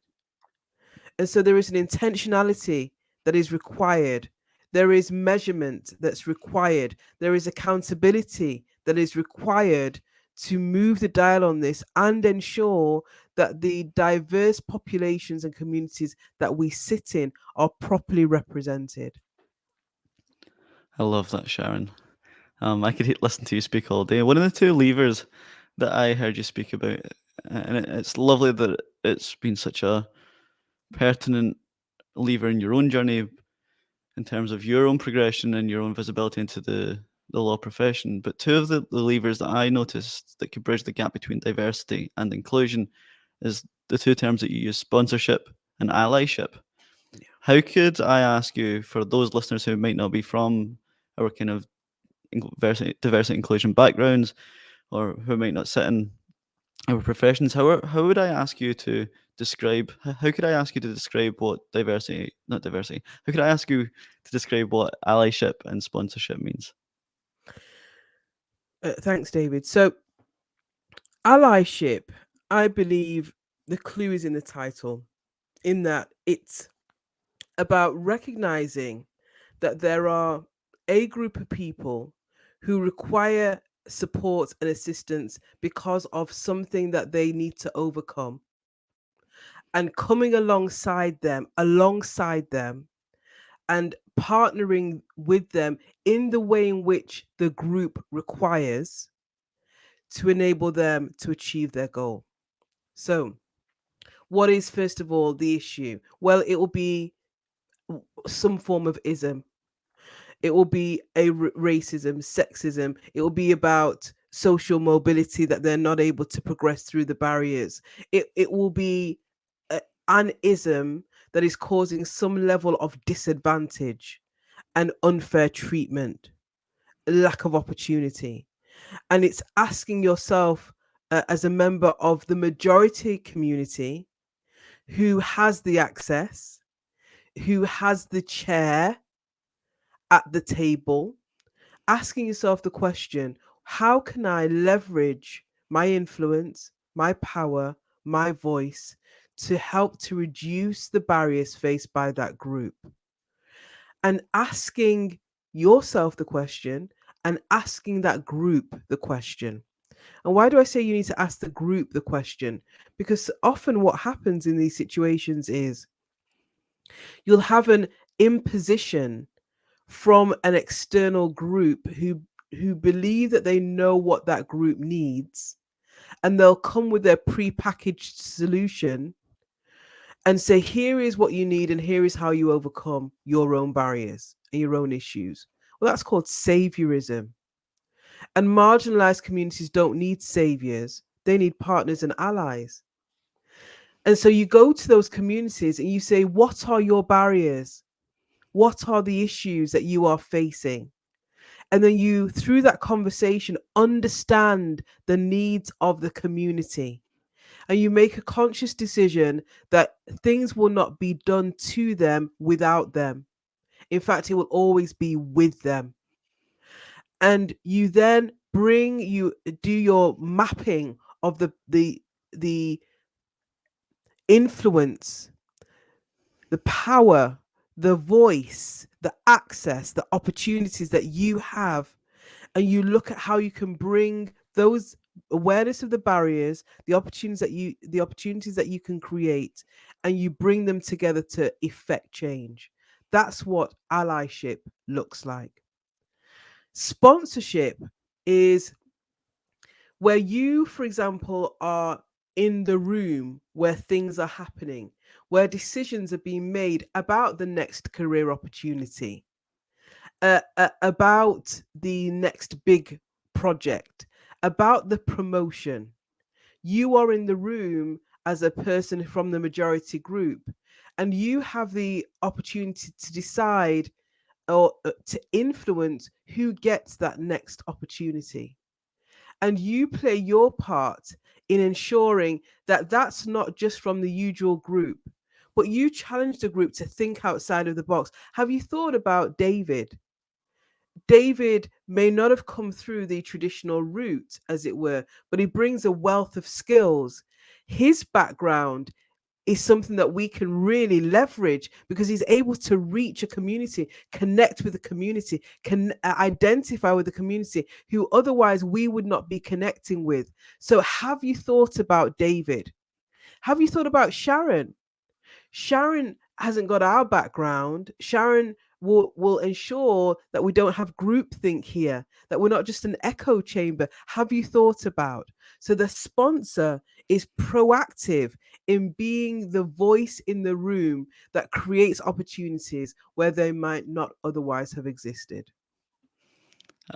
And so there is an intentionality that is required. There is measurement that's required. There is accountability that is required to move the dial on this and ensure that the diverse populations and communities that we sit in are properly represented. I love that, Sharon. I could listen to you speak all day. One of the two levers that I heard you speak about, and it's lovely that it's been such a pertinent lever in your own journey in terms of your own progression and your own visibility into the law profession. But two of the levers that I noticed that could bridge the gap between diversity and inclusion is the two terms that you use, sponsorship and allyship. How could I ask you, for those listeners who might not be from our kind of diversity inclusion backgrounds, or who might not sit in our professions, how would I ask you to describe, how could I ask you to describe what diversity, not diversity, how could I ask you to describe what allyship and sponsorship means? Thanks, David. So, allyship, I believe the clue is in the title, in that it's about recognizing that there are a group of people who require support and assistance because of something that they need to overcome, and coming alongside them and partnering with them in the way in which the group requires to enable them to achieve their goal. So what is, first of all, the issue? Well, it will be some form of ism. It will be racism, sexism. It will be about social mobility, that they're not able to progress through the barriers. It will be an ism that is causing some level of disadvantage and unfair treatment, lack of opportunity. And it's asking yourself, as a member of the majority community who has the access, who has the chair at the table, asking yourself the question, how can I leverage my influence, my power, my voice to help to reduce the barriers faced by that group? And asking yourself the question and asking that group the question. And why do I say you need to ask the group the question? Because often what happens in these situations is you'll have an imposition from an external group who believe that they know what that group needs, and they'll come with their pre-packaged solution and say, here is what you need and here is how you overcome your own barriers and your own issues. Well, that's called saviorism. And marginalized communities don't need saviors, they need partners and allies. And so you go to those communities and you say, what are your barriers? What are the issues that you are facing? And then you, through that conversation, understand the needs of the community. And you make a conscious decision that things will not be done to them without them. In fact, it will always be with them. And you then do your mapping of the influence, the power, the voice, the access, the opportunities that you have, and you look at how you can bring those awareness of the barriers, the opportunities that you can create, and you bring them together to effect change. That's what allyship looks like. Sponsorship is where you, for example, are in the room where things are happening, where decisions are being made about the next career opportunity, about the next big project, about the promotion. You are in the room as a person from the majority group, and you have the opportunity to decide or to influence who gets that next opportunity. And you play your part in ensuring that that's not just from the usual group, but you challenge the group to think outside of the box. Have you thought about David? David may not have come through the traditional route, as it were, but he brings a wealth of skills. His background is something that we can really leverage because he's able to reach a community, connect with the community, can identify with the community who otherwise we would not be connecting with. So, have you thought about David? Have you thought about Sharon? Sharon hasn't got our background. Sharon will ensure that we don't have groupthink here, that we're not just an echo chamber. Have you thought about? So the sponsor is proactive in being the voice in the room that creates opportunities where they might not otherwise have existed.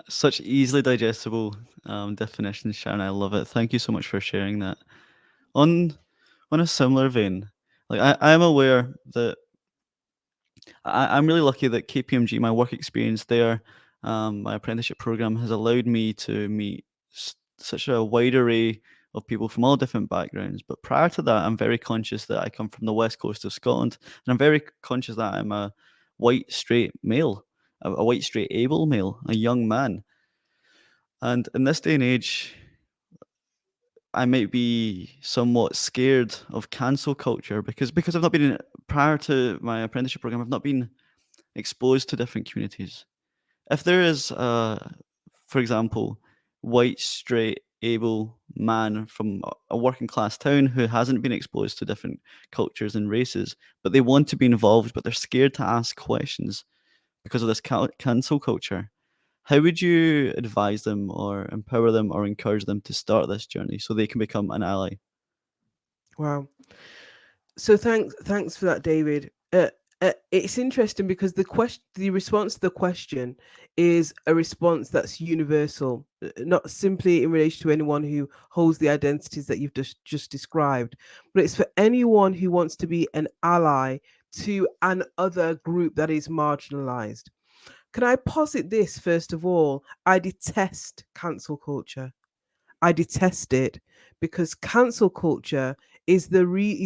Such easily digestible definitions, Sharon. I love it. Thank you so much for sharing that. On on a similar vein, like I'm aware that I'm really lucky that KPMG, my work experience there, my apprenticeship program has allowed me to meet such a wide array of people from all different backgrounds. But prior to that, I'm very conscious that I come from the west coast of Scotland, and I'm very conscious that I'm a white straight male, a white straight able male, a young man. And in this day and age, I might be somewhat scared of cancel culture because I've not been prior to my apprenticeship program. I've not been exposed to different communities. If there is, for example, white, straight, able man from a working class town who hasn't been exposed to different cultures and races, but they want to be involved, but they're scared to ask questions because of this cancel culture, how would you advise them or empower them or encourage them to start this journey so they can become an ally? Wow. So thanks for that, David. It's interesting because the response to the question is a response that's universal, not simply in relation to anyone who holds the identities that you've just described, but it's for anyone who wants to be an ally to an other group that is marginalized. Can I posit this first of all? I detest cancel culture. I detest it because cancel culture is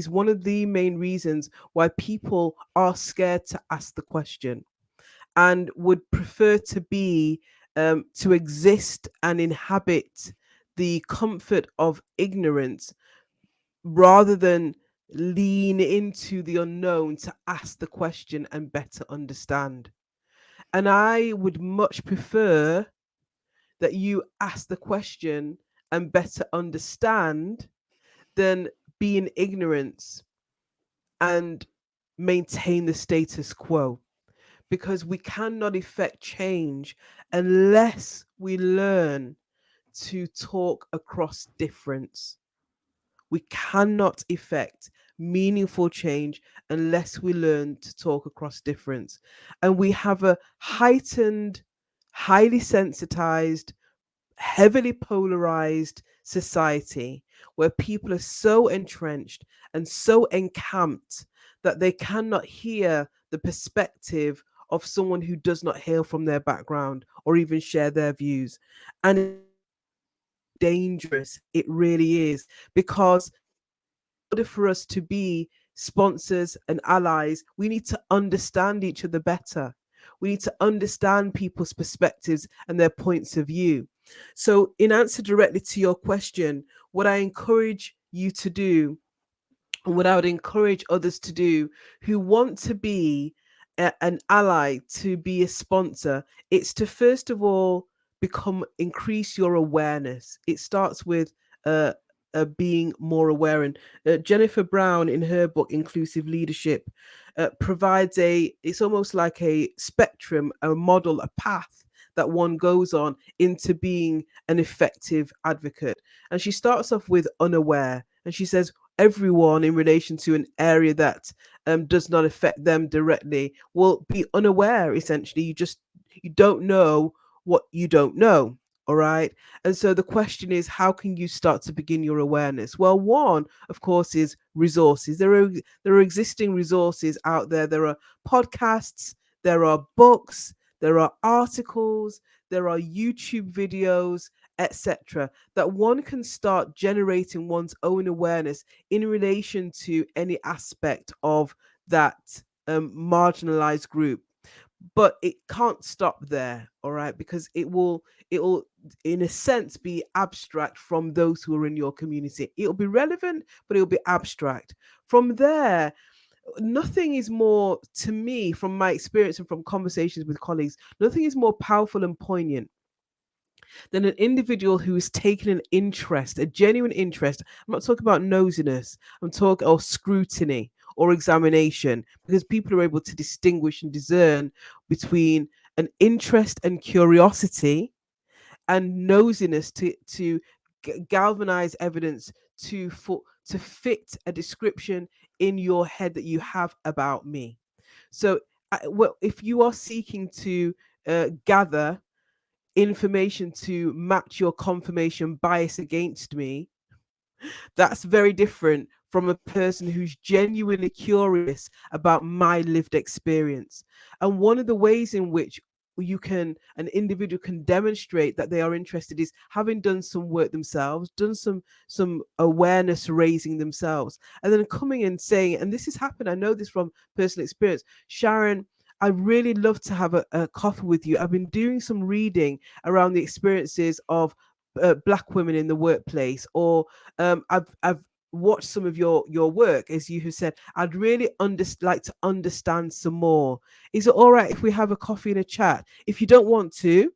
one of the main reasons why people are scared to ask the question and would prefer to exist and inhabit the comfort of ignorance rather than lean into the unknown to ask the question and better understand. And I would much prefer that you ask the question and better understand than be in ignorance and maintain the status quo. Because we cannot effect change unless we learn to talk across difference. We cannot effect meaningful change unless we learn to talk across difference. And we have a heightened, highly sensitized, heavily polarized society where people are so entrenched and so encamped that they cannot hear the perspective of someone who does not hail from their background or even share their views. And it's dangerous. It really is. Because in order for us to be sponsors and allies, we need to understand each other better. We need to understand people's perspectives and their points of view. So, in answer directly to your question, what I encourage you to do, and what I would encourage others to do who want to be an ally, to be a sponsor, it's to first of all increase your awareness. It starts with uh, being more aware. And Jennifer Brown, in her book Inclusive Leadership, provides it's almost like a spectrum, a model, a path that one goes on into being an effective advocate. And she starts off with unaware, and she says everyone in relation to an area that does not affect them directly will be unaware. Essentially, you don't know what you don't know. All right. And so the question is, how can you start to begin your awareness? Well, one, of course, is resources. There are existing resources out there. There are podcasts, there are books, there are articles, there are YouTube videos, etc., that one can start generating one's own awareness in relation to any aspect of that marginalized group. But it can't stop there, all right, because it will in a sense be abstract from those who are in your community. It'll be relevant, but it'll be abstract. From there, nothing is more, to me, from my experience and from conversations with colleagues, nothing is more powerful and poignant than an individual who is taking an interest, a genuine interest. I'm not talking about nosiness, I'm talking or scrutiny or examination, because people are able to distinguish and discern between an interest and curiosity and nosiness to galvanize evidence to fit a description in your head that you have about me. So, well, if you are seeking to gather information to match your confirmation bias against me, that's very different from a person who's genuinely curious about my lived experience. And one of the ways in which an individual can demonstrate that they are interested is having done some work themselves, done some awareness raising themselves, and then coming and saying, and this has happened, I know this from personal experience, Sharon, I'd really love to have a coffee with you. I've been doing some reading around the experiences of Black women in the workplace, or I've watched some of your work, as you have said. I'd really like to understand some more. Is it all right if we have a coffee and a chat? If you don't want to,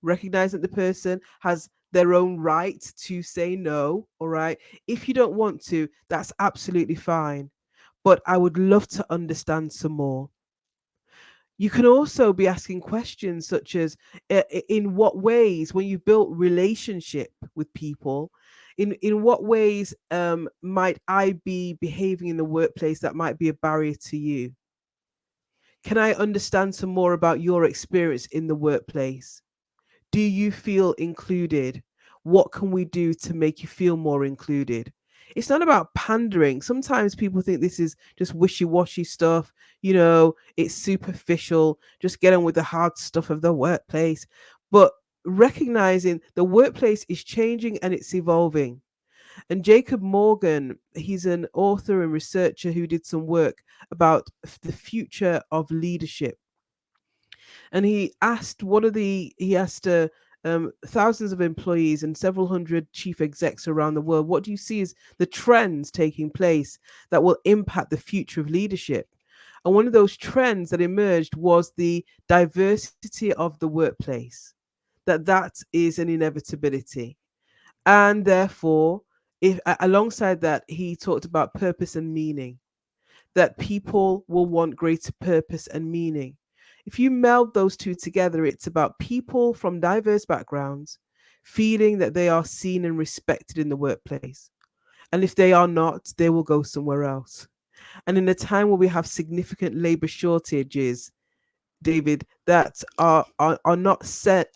recognize that the person has their own right to say no. All right. If you don't want to, that's absolutely fine. But I would love to understand some more. You can also be asking questions such as, in what ways, when you've built relationship with people, in what ways might I be behaving in the workplace that might be a barrier to you? Can I understand some more about your experience in the workplace? Do you feel included? What can we do to make you feel more included? It's not about pandering. Sometimes people think this is just wishy washy stuff. It's superficial. Just get on with the hard stuff of the workplace. But recognizing the workplace is changing and it's evolving. And Jacob Morgan, he's an author and researcher who did some work about the future of leadership. And he asked thousands of employees and several hundred chief execs around the world, what do you see as the trends taking place that will impact the future of leadership? And one of those trends that emerged was the diversity of the workplace, that is an inevitability. And therefore, if alongside that, he talked about purpose and meaning, that people will want greater purpose and meaning. If you meld those two together, it's about people from diverse backgrounds feeling that they are seen and respected in the workplace. And if they are not, they will go somewhere else. And in a time where we have significant labor shortages, David, that are not set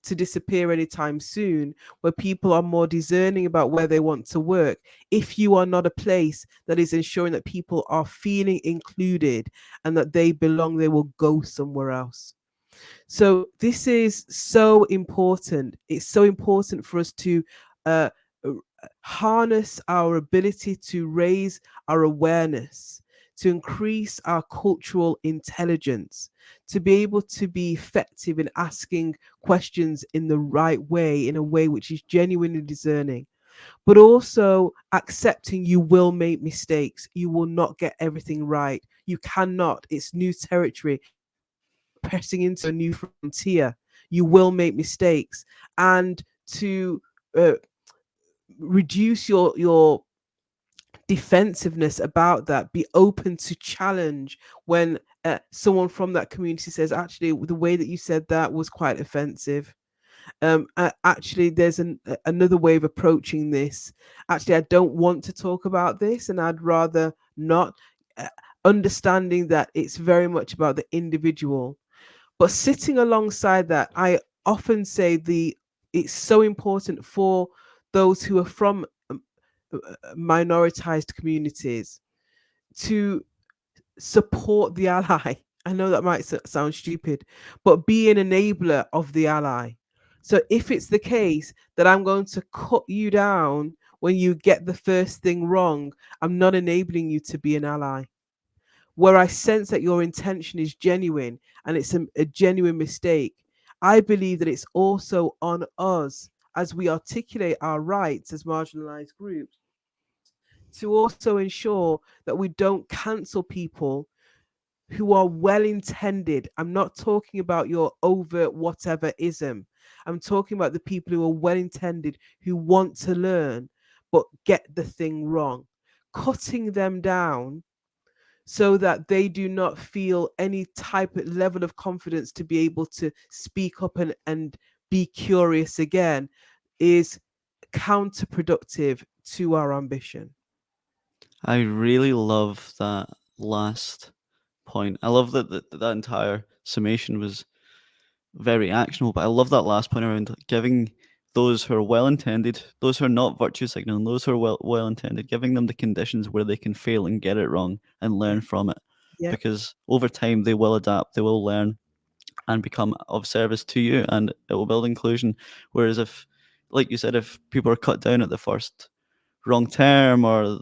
to disappear anytime soon, where people are more discerning about where they want to work. If you are not a place that is ensuring that people are feeling included and that they belong, they will go somewhere else. So this is so important. It's so important for us to uh, harness our ability to raise our awareness, to increase our cultural intelligence, to be able to be effective in asking questions in the right way, in a way which is genuinely discerning, but also accepting you will make mistakes. You will not get everything right. You cannot. It's new territory. You are pressing into a new frontier. You will make mistakes. And to uh, reduce your defensiveness about that, be open to challenge when someone from that community says, actually, the way that you said that was quite offensive. Actually, there's another way of approaching this. Actually, I don't want to talk about this and I'd rather not. uh, Understanding that it's very much about the individual, but sitting alongside that, I often say it's so important for those who are from minoritized communities to support the ally. I know that might sound stupid, but be an enabler of the ally. So if it's the case that I'm going to cut you down when you get the first thing wrong, I'm not enabling you to be an ally. Where I sense that your intention is genuine and it's a genuine mistake, I believe that it's also on us as we articulate our rights as marginalized groups to also ensure that we don't cancel people who are well intended. I'm not talking about your overt whatever ism. I'm talking about the people who are well intended, who want to learn, but get the thing wrong. Cutting them down so that they do not feel any type of level of confidence to be able to speak up and be curious again is counterproductive to our ambition. I really love that last point. I love that entire summation was very actionable, but I love that last point around giving those who are well intended, those who are not virtue signaling, those who are well intended, giving them the conditions where they can fail and get it wrong and Yeah. learn from it. Yeah. Because over time they will adapt, they will learn and become of service to you, and it will build inclusion. Whereas if, like you said, if people are cut down at the first wrong term or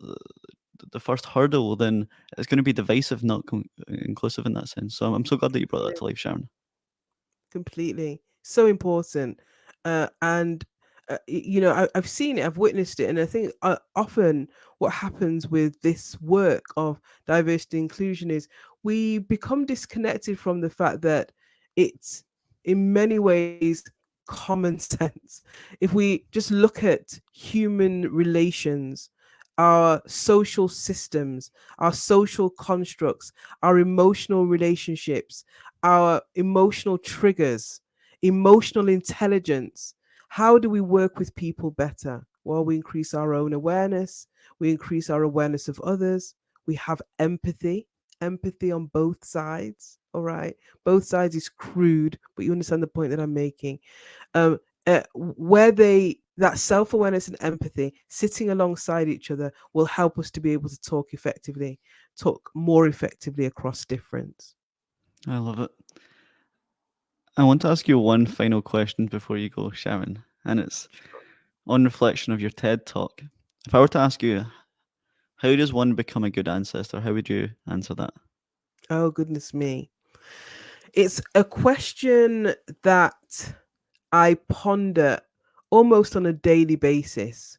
the first hurdle, then it's going to be divisive, not inclusive in that sense. So I'm so glad that you brought that to life, Sharon. Completely, so important. And I've seen it, I've witnessed it, and I think often what happens with this work of diversity inclusion is we become disconnected from the fact that it's in many ways common sense. If we just look at human relations, our social systems, our social constructs, our emotional relationships, our emotional triggers, emotional intelligence. How do we work with people better? Well, we increase our own awareness, we increase our awareness of others, we have empathy. empathy on both sides. All right, both sides is crude, but you understand the point that I'm making. Um, where they that self awareness and empathy sitting alongside each other will help us to be able to talk more effectively across difference. I love it. I want to ask you one final question before you go, Sharon, and it's on reflection of your TED talk. If I were to ask you, how does one become a good ancestor? How would you answer that? Oh, goodness me. It's a question that I ponder almost on a daily basis.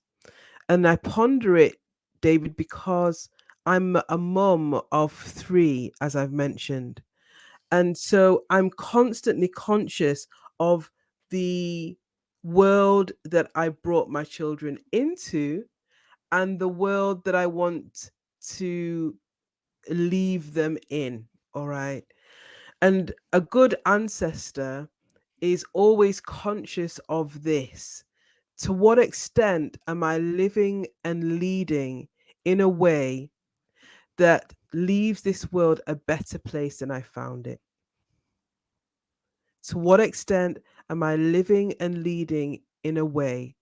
And I ponder it, David, because I'm a mum of three, as I've mentioned. And so I'm constantly conscious of the world that I brought my children into and the world that I want to leave them in. All right. And a good ancestor is always conscious of this. To what extent am I living and leading in a way that leaves this world a better place than I found it? To what extent am I living and leading in a way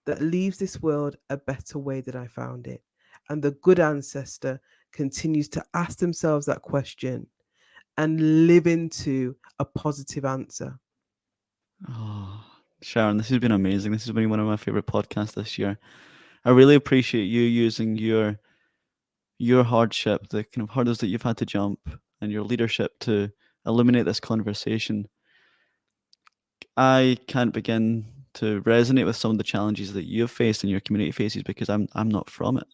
that leaves this world a better way than I found it? And the good ancestor continues to ask themselves that question and live into a positive answer. Oh, Sharon, this has been amazing. This has been one of my favorite podcasts this year. I really appreciate you using your hardship, the kind of hurdles that you've had to jump, and your leadership to illuminate this conversation. I can't begin to resonate with some of the challenges that you've faced and your community faces because I'm not from it.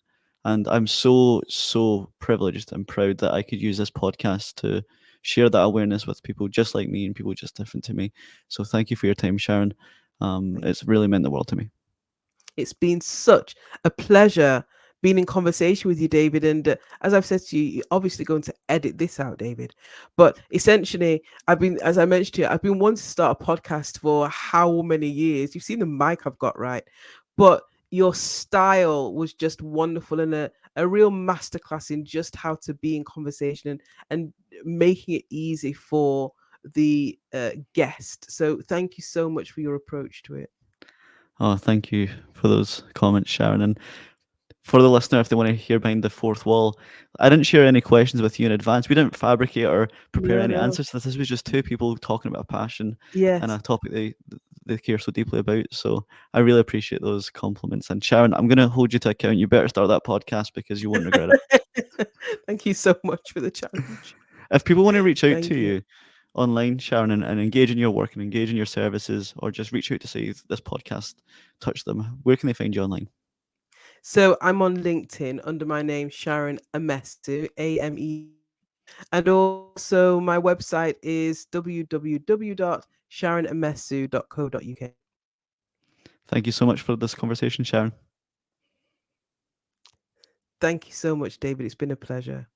And I'm so privileged and proud that I could use this podcast to share that awareness with people just like me and people just different to me. So thank you for your time, Sharon. Thank It's really meant the world to me. It's been such a pleasure being in conversation with you, David. And as I've said to you, you're obviously going to edit this out, David. But essentially, as I mentioned to you, I've been wanting to start a podcast for how many years? You've seen the mic I've got, right? But your style was just wonderful and a real masterclass in just how to be in conversation and making it easy for the guest. So thank you so much for your approach to it. Oh, thank you for those comments, Sharon. And for the listener, if they want to hear behind the fourth wall, I didn't share any questions with you in advance. We didn't fabricate or prepare No, any no. answers to this. This was just two people talking about a passion and Yes. a topic they care so deeply about. So I really appreciate those compliments. And Sharon, I'm going to hold you to account. You better start that podcast because you won't regret it. Thank you so much for the challenge. If people want to reach out to Thank you. you online, Sharon, and engage in your work and engage in your services, or just reach out to say this podcast touched them, where can they find you online? So I'm on LinkedIn under my name, Sharon Amesu, Ame. And also my website is www.sharonamesu.co.uk. Thank you so much for this conversation, Sharon. Thank you so much, David. It's been a pleasure.